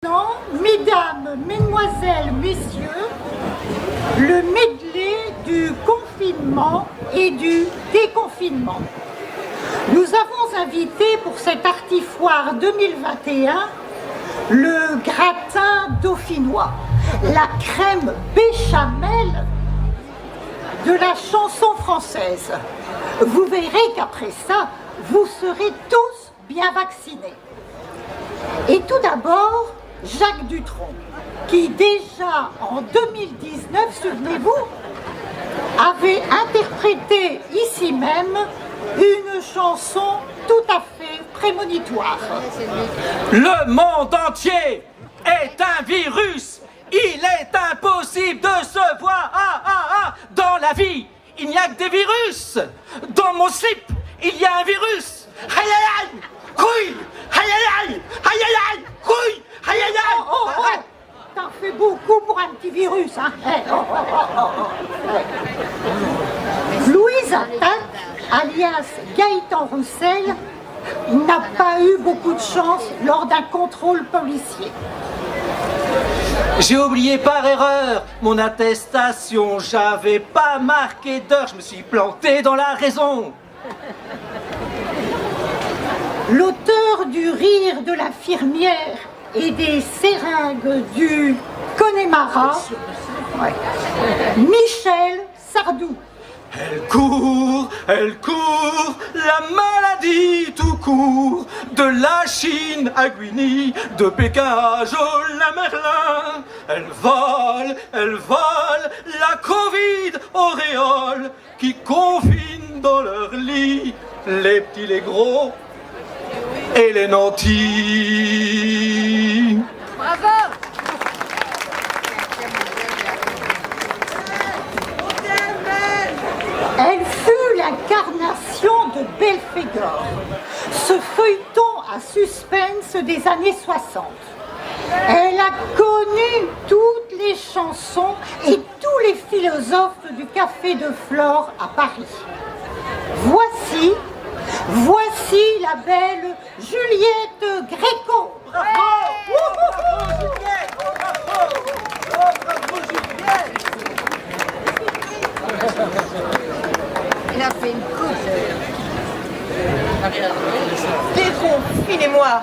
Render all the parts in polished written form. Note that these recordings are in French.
Non, mesdames, mesdemoiselles, messieurs, le medley du confinement et du déconfinement. Nous avons invité pour cet Artifoire 2021 le gratin dauphinois, la crème béchamel de la chanson française. Vous verrez qu'après ça, vous serez tous bien vaccinés. Et tout d'abord, Jacques Dutronc, qui déjà en 2019, souvenez-vous, avait interprété ici même une chanson tout à fait prémonitoire. Le monde entier est un virus. Il est impossible de se voir dans la vie. Il n'y a que des virus. Dans mon slip, il y a un virus. Aïe aïe aïe, couille. Aïe aïe aïe, aïe aïe aïe, couille. Aïe aïe aïe. Oh. T'en fais beaucoup pour un petit virus, hein. Louise Attaque, alias Gaëtan Roussel, n'a pas eu beaucoup de chance lors d'un contrôle policier. J'ai oublié par erreur mon attestation. J'avais pas marqué d'heure. Je me suis planté dans la raison. L'auteur du rire de l'infirmière et des seringues du Connemara, Michel Sardou. Elle court, la maladie tout court, de la Chine à Guinée, de Pékin à Jola-Merlin. Elle vole, la Covid auréole, qui confine dans leur lit les petits, les gros et les nantis. Bravo! Elle fut l'incarnation de Belphégor, ce feuilleton à suspense des années 60. Elle a connu toutes les chansons et tous les philosophes du Café de Flore à Paris. Voici la belle Juliette Gréco. Il a fait une coupe. Déconfinez-moi.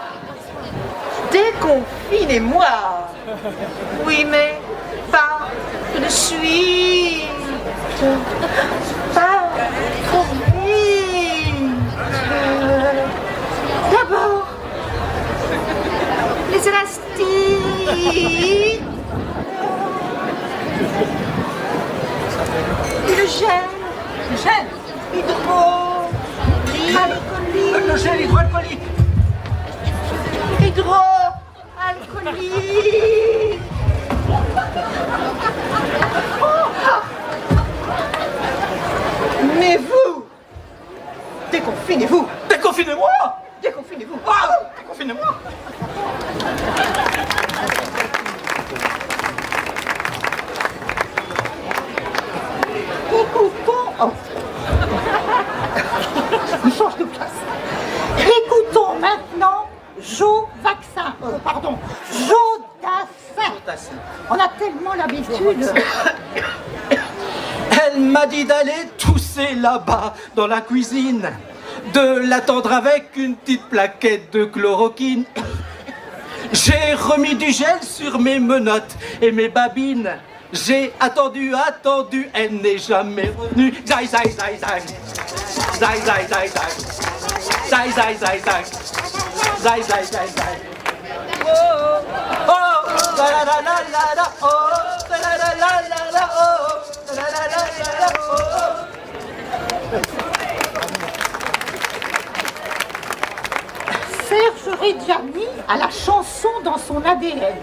Déconfinez-moi. Oui, mais pas de suite. Pas trop vite. D'abord, les élastiques. Et le gel. Hydroalcoolique. Le gel hydroalcoolique. Hydroalcoolique. Mais vous, déconfinez-vous. Déconfinez-moi. Déconfinez-vous. Déconfinez-moi. Il change de place. Écoutons maintenant Jo Dassin. On a tellement l'habitude. Elle m'a dit d'aller tousser là-bas dans la cuisine, de l'attendre avec une petite plaquette de chloroquine. J'ai remis du gel sur mes menottes et mes babines. J'ai attendu, elle n'est jamais revenue. Zai. Oh, la la la la la, oh, la la la la la, oh, la la la la, oh. Serge Reggiani a la chanson dans son ADN,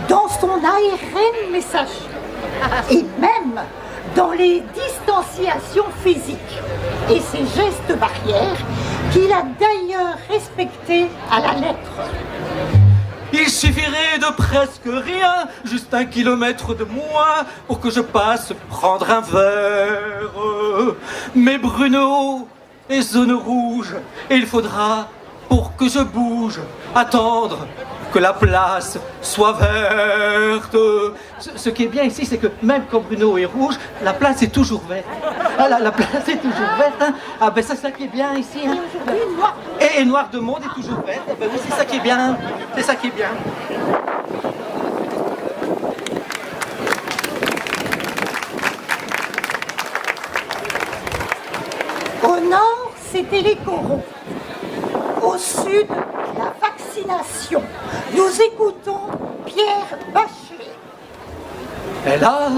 dans son ARN messager, et même dans les distanciations physiques et ses gestes barrières qu'il a d'ailleurs respectés à la lettre. Il suffirait de presque rien, juste 1 kilomètre de moins, pour que je passe prendre un verre. Mais Bruno est zone rouge, et il faudra, pour que je bouge, attendre que la place soit verte. Ce qui est bien ici, c'est que même quand Bruno est rouge, la place est toujours verte. Ah, la place est toujours verte. Hein. Ah ben c'est ça qui est bien ici. Hein. Et Noir de Monde est toujours verte. Ah, ben oui, c'est ça qui est bien. C'est ça qui est bien. Au nord, c'était les corons. Au sud, la vaccination. Nous écoutons Pierre Bachelet. Elle a,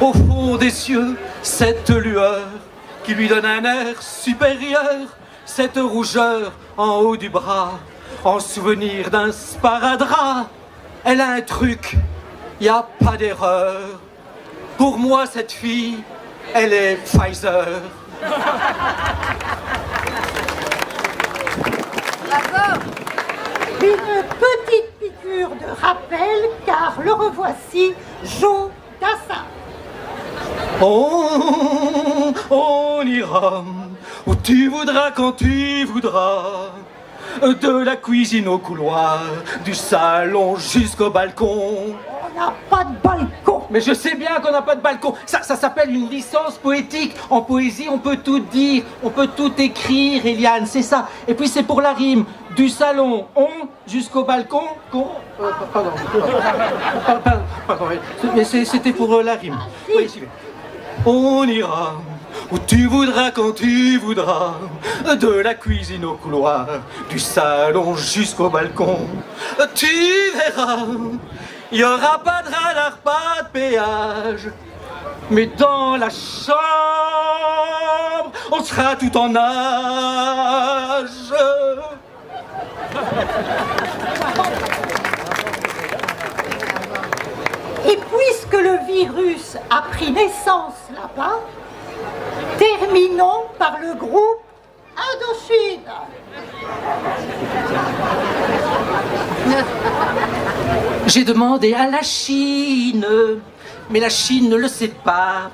au fond des cieux, cette lueur qui lui donne un air supérieur, cette rougeur en haut du bras, en souvenir d'un sparadrap. Elle a un truc, y a pas d'erreur. Pour moi, cette fille, elle est Pfizer. Une petite piqûre de rappel, car le revoici, Joe Dassin. On ira où tu voudras quand tu voudras, de la cuisine au couloir, du salon jusqu'au balcon. On n'a pas de balcon. Mais je sais bien qu'on n'a pas de balcon. Ça s'appelle une licence poétique. En poésie, on peut tout dire, on peut tout écrire, Eliane, c'est ça. Et puis c'est pour la rime. Du salon, on, jusqu'au balcon, pardon, mais c'était pour la rime. Oui, j'y vais. On ira où tu voudras quand tu voudras, de la cuisine au couloir, du salon jusqu'au balcon. Tu verras, il n'y aura pas de radar, pas de péage, mais dans la chambre, on sera tout en âge. Et puisque le virus a pris naissance là-bas, terminons par le groupe Indochine. J'ai demandé à la Chine, mais la Chine ne le sait pas.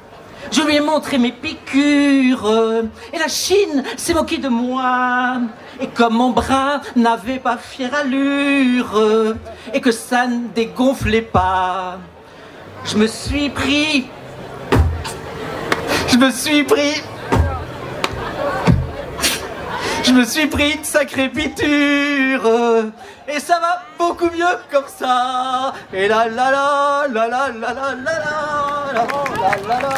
Je lui ai montré mes piqûres, et la Chine s'est moquée de moi. Et comme mon bras n'avait pas fière allure, et que ça ne dégonflait pas, je me suis pris de sacrée piqûre. Et ça va beaucoup mieux comme ça. Et la la la la la la la la la la la la la.